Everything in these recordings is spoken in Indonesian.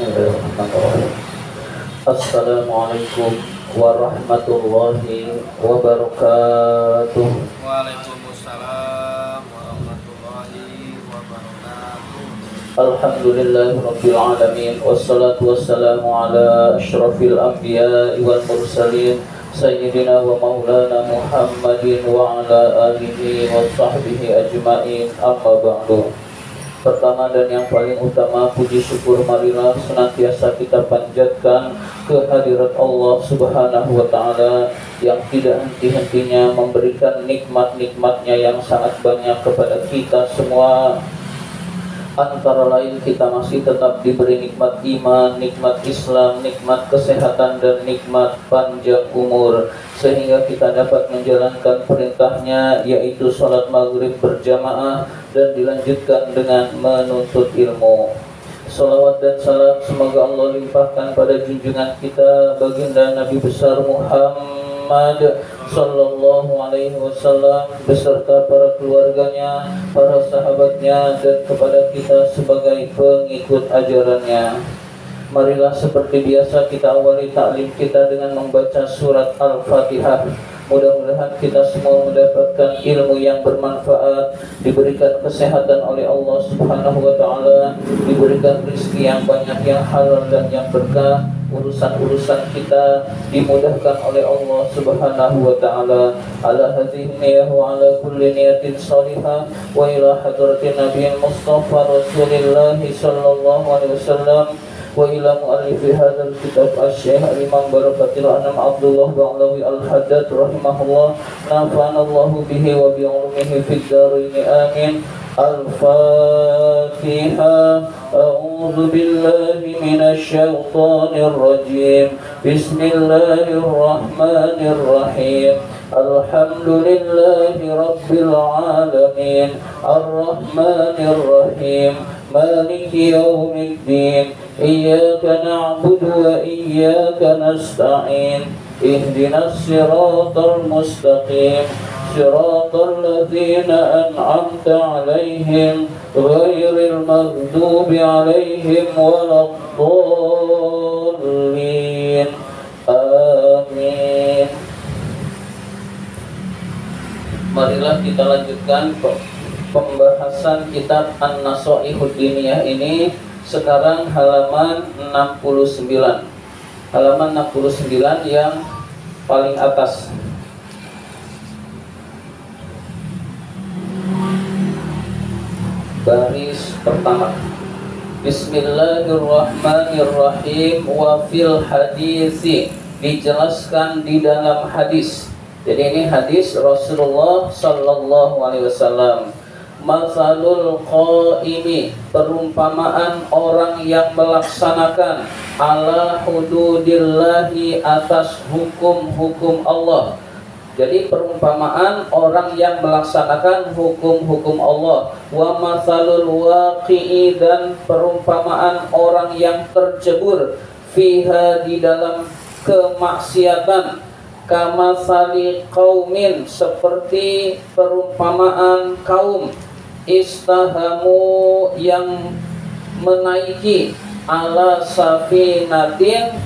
Bismillahirrahmanirrahim. Assalamualaikum warahmatullahi wabarakatuh. Waalaikumsalam warahmatullahi wabarakatuh. Alhamdulillahirabbil alamin wassalatu wassalamu ala asyrafil anbiya'i wal mursalin sayyidina wa maulana Muhammadin wa ala alihi wa sahbihi ajma'in. Amma ba'du. Pertama dan yang paling utama, puji syukur marilah senantiasa kita panjatkan kehadirat Allah Subhanahu wa ta'ala yang tidak henti-hentinya memberikan nikmat-nikmatnya yang sangat banyak kepada kita semua. Antara lain kita masih tetap diberi nikmat iman, nikmat Islam, nikmat kesehatan, dan nikmat panjang umur, sehingga kita dapat menjalankan perintahnya, yaitu sholat maghrib berjamaah dan dilanjutkan dengan menuntut ilmu. Salawat dan salam semoga Allah limpahkan pada junjungan kita baginda Nabi besar Muhammad sallallahu alaihi wasallam beserta para keluarganya, para sahabatnya, dan kepada kita sebagai pengikut ajarannya. Marilah seperti biasa kita awali taklim kita dengan membaca surat Al-Fatihah. Mudah-mudahan kita semua mendapatkan ilmu yang bermanfaat, diberikan kesehatan oleh Allah Subhanahu wa ta'ala, diberikan rezeki yang banyak, yang halal dan yang berkah, urusan-urusan kita dimudahkan oleh Allah Subhanahu wa ta'ala. Ala hadhihi niyyah wa ala kulli niyatin salihah wa ila hadratin nabiyil mustafa Rasulillah sallallahu alaihi wasallam wa ila muallifi hadzal kitab asy-syekh al-imam barakatil anam Abdullah Ba'lawi al-Haddad rahimahullah, nafa'anallahu bihi wa bi ulumihi fid dharain amin. Al-Fatihah. A'udzu billahi minasy syaithanir rajim. Bismillahirrahmanirrahim. Alhamdulillahi rabbil alamin. Ar-Rahmanir Rahim. Maliki yaumiddin. Iyyaka na'budu wa iyyaka nasta'in. Ihdinas siratal mustaqim. Siratal ladzina an'amta 'alaihim ghairil maghdubi 'alaihim waladdallin. Amin. Marilah kita lanjutkan pembahasan kitab An-Nasaihud Diniyah ini. Sekarang halaman 69. Halaman 69 yang paling atas. Baris pertama. Bismillahirrahmanirrahim. Wa fil hadisi, dijelaskan di dalam hadis. Jadi ini hadis Rasulullah sallallahu alaihi wasallam. Matsalul qaimi, perumpamaan orang yang melaksanakan ala hududillahi, atas hukum-hukum Allah. Jadi perumpamaan orang yang melaksanakan hukum-hukum Allah. Wa matsalul waqi'i, dan perumpamaan orang yang tercebur fiha, di dalam kemaksiatan. Kama sali qaumin, seperti perumpamaan kaum istahamu, yang menaiki ala safinatin,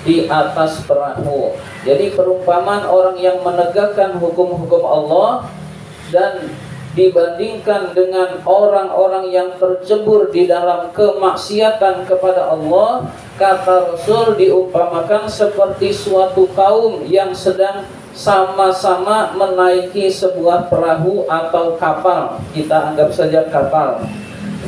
di atas perahu. Jadi perumpamaan orang yang menegakkan hukum-hukum Allah dan dibandingkan dengan orang-orang yang tercebur di dalam kemaksiatan kepada Allah, kata Rasul diumpamakan seperti suatu kaum yang sedang sama-sama menaiki sebuah perahu atau kapal. Kita anggap saja kapal.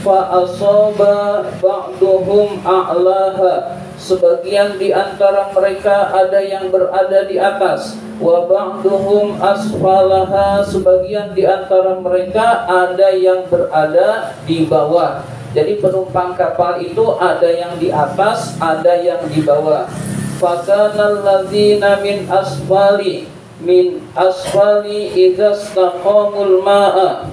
Fa asaba ba'duhum a'laha, sebagian di antara mereka ada yang berada di atas. Wa ba'duhum asfalaha, sebagian di antara mereka ada yang berada di bawah. Jadi penumpang kapal itu ada yang di atas, ada yang di bawah. Fakanal ladzina min asfali idzastaqamul ma'a,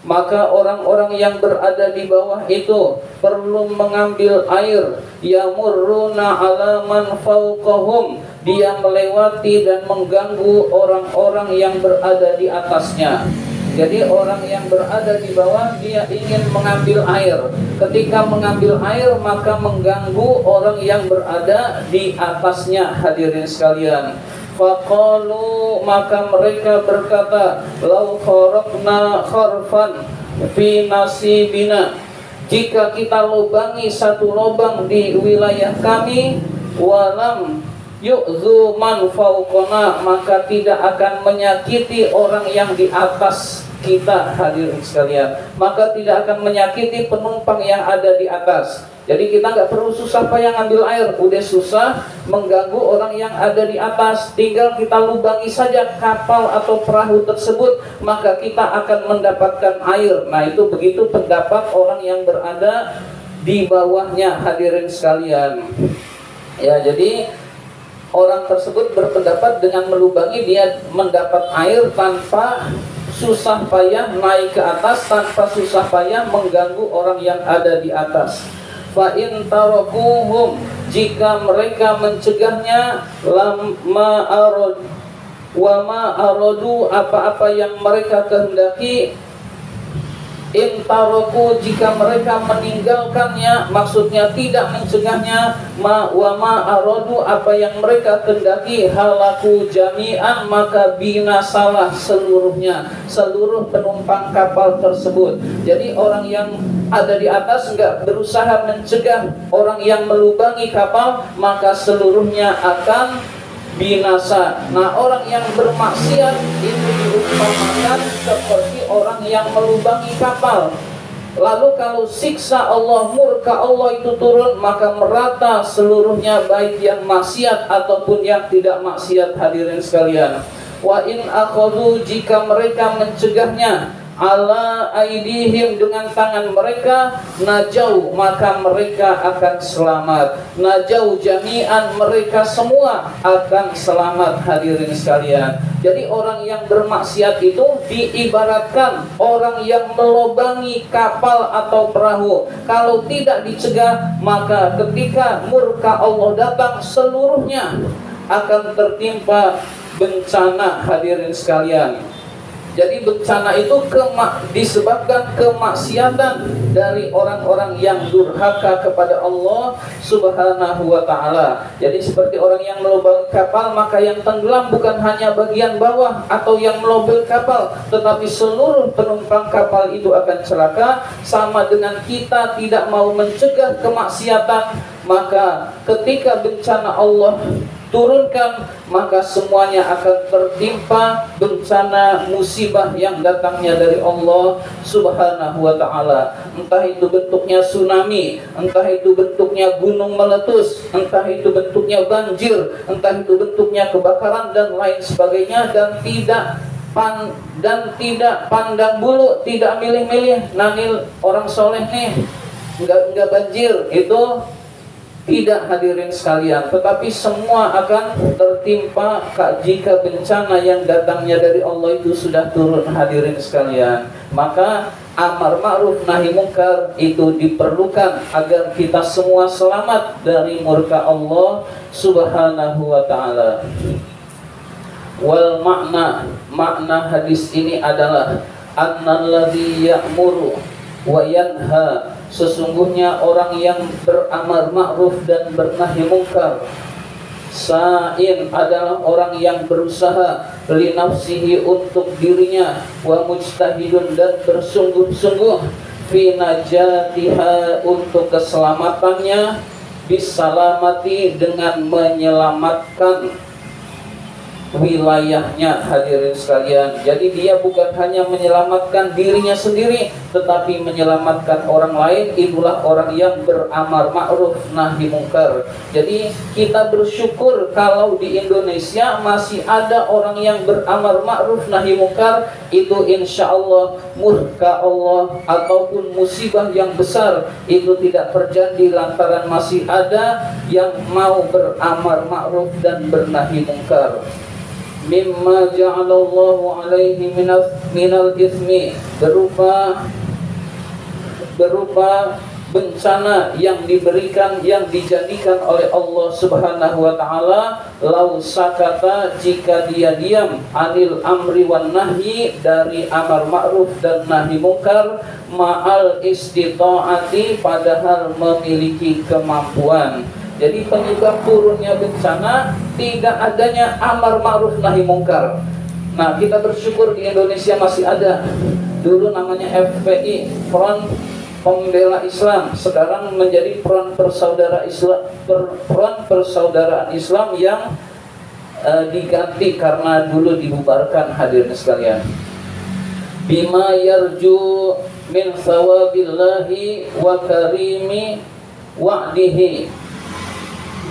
maka orang-orang yang berada di bawah itu perlu mengambil air. Yamurruna ala man fawqahum, dia melewati dan mengganggu orang-orang yang berada di atasnya. Jadi orang yang berada di bawah dia ingin mengambil air. Ketika mengambil air maka mengganggu orang yang berada di atasnya, hadirin sekalian. Faqalu, maka mereka berkata, lau kharaqna kharfan fi nasibina, jika kita lubangi satu lubang di wilayah kami, walam yu'dzu man fawqana, maka tidak akan menyakiti orang yang di atas kita, hadirin sekalian. Maka tidak akan menyakiti penumpang yang ada di atas. Jadi kita nggak perlu susah payah ngambil air, udah susah mengganggu orang yang ada di atas, tinggal kita lubangi saja kapal atau perahu tersebut, maka kita akan mendapatkan air. Nah itu begitu pendapat orang yang berada di bawahnya, hadirin sekalian. Ya, jadi orang tersebut berpendapat dengan melubangi dia mendapat air tanpa susah payah naik ke atas, tanpa susah payah mengganggu orang yang ada di atas. Fa in tarakuhum, jika mereka mencegahnya, lamma arad wa ma aradu, apa-apa yang mereka kehendaki, in taraku, jika mereka meninggalkannya, maksudnya tidak mencegahnya, wa ma aradu, apa yang mereka kehendaki, halaku jami'an, maka binasalah seluruhnya, seluruh penumpang kapal tersebut. Jadi orang yang ada di atas enggak berusaha mencegah orang yang melubangi kapal, maka seluruhnya akan binasa. Nah, orang yang bermaksiat itu diumpamakan seperti orang yang melubangi kapal. Lalu kalau siksa Allah, murka Allah itu turun, maka merata seluruhnya, baik yang maksiat ataupun yang tidak maksiat, hadirin sekalian. Wa in akhadhu, jika mereka mencegahnya, ala aidihim, dengan tangan mereka, najau, maka mereka akan selamat. Najau jami'an, mereka semua akan selamat, hadirin sekalian. Jadi orang yang bermaksiat itu diibaratkan orang yang melubangi kapal atau perahu. Kalau tidak dicegah, maka ketika murka Allah datang, seluruhnya akan tertimpa bencana, hadirin sekalian. Jadi bencana itu disebabkan kemaksiatan dari orang-orang yang durhaka kepada Allah Subhanahu wa ta'ala. Jadi seperti orang yang melubangi kapal, maka yang tenggelam bukan hanya bagian bawah atau yang melobel kapal, tetapi seluruh penumpang kapal itu akan celaka. Sama dengan kita tidak mau mencegah kemaksiatan, maka ketika bencana Allah turunkan, maka semuanya akan tertimpa bencana musibah yang datangnya dari Allah Subhanahu wa ta'ala. Entah itu bentuknya tsunami, entah itu bentuknya gunung meletus, entah itu bentuknya banjir, entah itu bentuknya kebakaran dan lain sebagainya, dan tidak pandang bulu, tidak milih-milih. Nanil orang soleh nih enggak banjir, itu tidak, hadirin sekalian. Tetapi semua akan tertimpa jika bencana yang datangnya dari Allah itu sudah turun, hadirin sekalian. Maka amar ma'ruf nahi mungkar itu diperlukan agar kita semua selamat dari murka Allah Subhanahu wa ta'ala. Wal makna hadis ini adalah annalladzi ya'muru wa yanha, sesungguhnya orang yang beramar ma'ruf dan bernahi mungkar, sa'in adalah orang yang berusaha, li nafsihi untuk dirinya, wa mujtahidun dan bersungguh-sungguh, fi najatiha untuk keselamatannya, bisalamati dengan menyelamatkan wilayahnya, hadirin sekalian. Jadi dia bukan hanya menyelamatkan dirinya sendiri, tetapi menyelamatkan orang lain. Itulah orang yang beramar ma'ruf nahi mungkar. Jadi kita bersyukur kalau di Indonesia masih ada orang yang beramar ma'ruf nahi mungkar. Itu insya Allah murka Allah ataupun musibah yang besar itu tidak terjadi lantaran masih ada yang mau beramar ma'ruf dan bernahi mungkar. Mimma ja'alallahu alaihi minal ithmi, berupa bencana yang diberikan, yang dijadikan oleh Allah Subhanahu wa taala, lau sakata, jika dia diam, anil amri wan nahyi, dari amar ma'ruf dan nahi mungkar, ma'al istita'ati, padahal memiliki kemampuan. Jadi penyebab turunnya bencana tidak adanya amar ma'ruf nahi mungkar. Nah, kita bersyukur di Indonesia masih ada. Dulu namanya FPI, Front Pembela Islam, sekarang menjadi Front Persaudaraan Islam yang diganti karena dulu dibubarkan, hadirin sekalian. Bima yarju min thawabillahi wa karimi wa'dihi,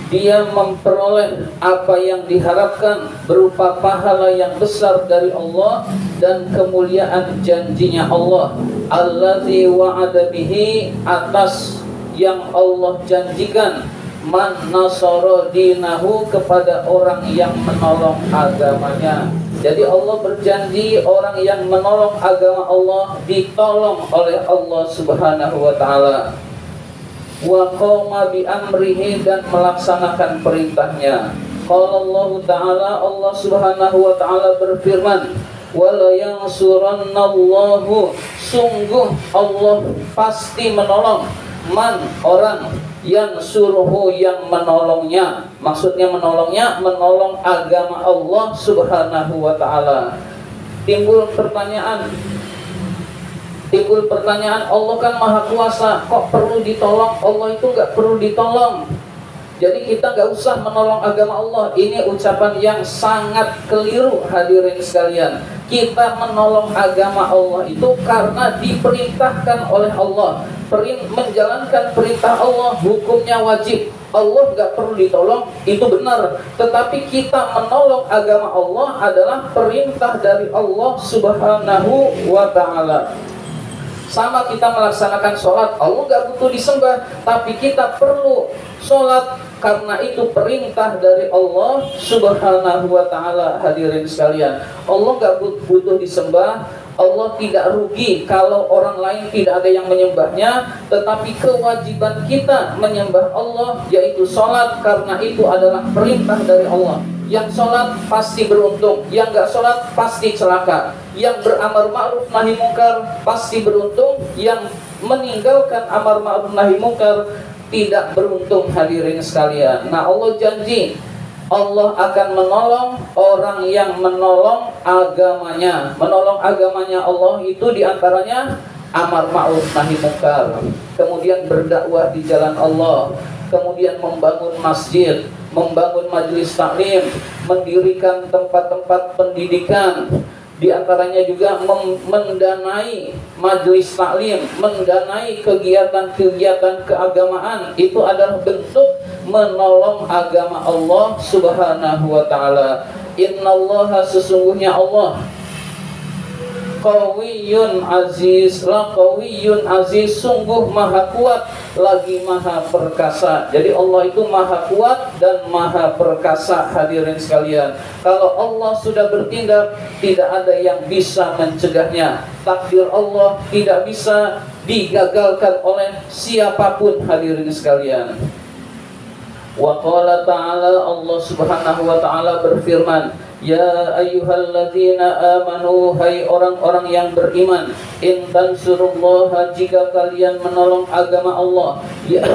dia memperoleh apa yang diharapkan berupa pahala yang besar dari Allah dan kemuliaan janjinya Allah. Allazi wa'ada bihi, atas yang Allah janjikan, man nasara dinahu, kepada orang yang menolong agamanya. Jadi Allah berjanji orang yang menolong agama Allah ditolong oleh Allah Subhanahu wa taala. Wa qama bi amrihi, dan melaksanakan perintahnya. Qala Allah taala, Allah Subhanahu wa taala berfirman, wala yansurannallahu, sungguh Allah pasti menolong, man, orang, yang suruhu, yang menolongnya. Maksudnya menolongnya, menolong agama Allah Subhanahu wa taala. Timbul pertanyaan, Allah kan maha kuasa, kok perlu ditolong? Allah itu gak perlu ditolong. Jadi kita gak usah menolong agama Allah. Ini ucapan yang sangat keliru, hadirin sekalian. Kita menolong agama Allah itu karena diperintahkan oleh Allah. Menjalankan perintah Allah hukumnya wajib. Allah gak perlu ditolong, itu benar. Tetapi kita menolong agama Allah adalah perintah dari Allah Subhanahu wa ta'ala. Sama kita melaksanakan sholat, Allah gak butuh disembah, tapi kita perlu sholat karena itu perintah dari Allah Subhanahu wa ta'ala, hadirin sekalian. Allah gak butuh disembah, Allah tidak rugi kalau orang lain tidak ada yang menyembahnya, tetapi kewajiban kita menyembah Allah yaitu sholat, karena itu adalah perintah dari Allah. Yang sholat pasti beruntung, yang gak sholat pasti celaka. Yang beramar ma'ruf nahi mungkar pasti beruntung, yang meninggalkan amar ma'ruf nahi mungkar tidak beruntung, hadirin sekalian. Nah, Allah janji Allah akan menolong orang yang menolong agamanya. Menolong agamanya Allah itu diantaranya amar ma'ruf nahi mungkar, kemudian berdakwah di jalan Allah, kemudian membangun masjid, membangun majelis taklim, mendirikan tempat-tempat pendidikan. Di antaranya juga mendanai majelis taklim, mendanai kegiatan-kegiatan keagamaan. Itu adalah bentuk menolong agama Allah Subhanahu wa ta'ala. Innallaha, sesungguhnya Allah, Qawiyyun aziz, la qawiyyun aziz, sungguh maha kuat lagi maha perkasa. Jadi Allah itu maha kuat dan maha perkasa, hadirin sekalian. Kalau Allah sudah bertindak, tidak ada yang bisa mencegahnya. Takdir Allah tidak bisa digagalkan oleh siapapun, hadirin sekalian. Wa qala ta'ala, Allah Subhanahu wa ta'ala berfirman, ya ayyuhalladzina amanu, hai orang-orang yang beriman, in tansurullaha, jika kalian menolong agama Allah, ya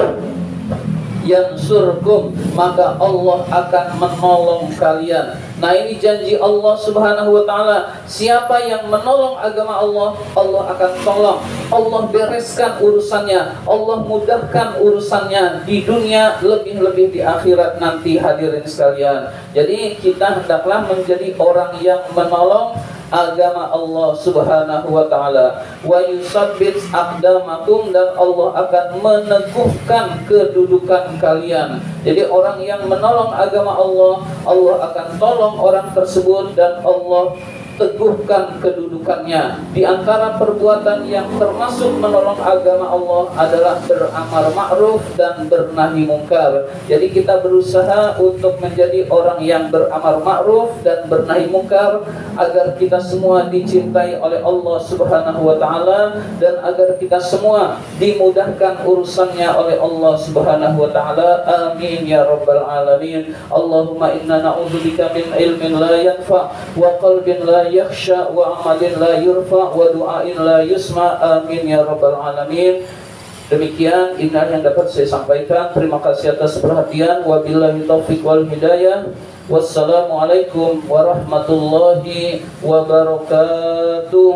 yansurkum, maka Allah akan menolong kalian. Nah, ini janji Allah Subhanahu wa ta'ala. Siapa yang menolong agama Allah, Allah akan tolong. Allah bereskan urusannya, Allah mudahkan urusannya di dunia, lebih-lebih di akhirat nanti, hadirin sekalian. Jadi kita hendaklah menjadi orang yang menolong agama Allah Subhanahu wa ta'ala. Wa yusabbit aqdamakum, dan Allah akan meneguhkan kedudukan kalian. Jadi orang yang menolong agama Allah, Allah akan tolong orang tersebut, dan Allah teguhkan kedudukannya. Di antara perbuatan yang termasuk menolong agama Allah adalah beramar ma'ruf dan bernahi mungkar. Jadi kita berusaha untuk menjadi orang yang beramar ma'ruf dan bernahi mungkar agar kita semua dicintai oleh Allah Subhanahu wa taala dan agar kita semua dimudahkan urusannya oleh Allah Subhanahu wa taala. Amin ya rabbal alamin. Allahumma inna na'udzubika min ilmin la yanfa wa qalbin la yakhsha wa amalin la yurfa wa du'ain la yusma. Amin ya rabbal alamin. Demikian inilah yang dapat saya sampaikan. Terima kasih atas perhatian. Wabillahi taufiq wal hidayah. Wassalamualaikum warahmatullahi wabarakatuh.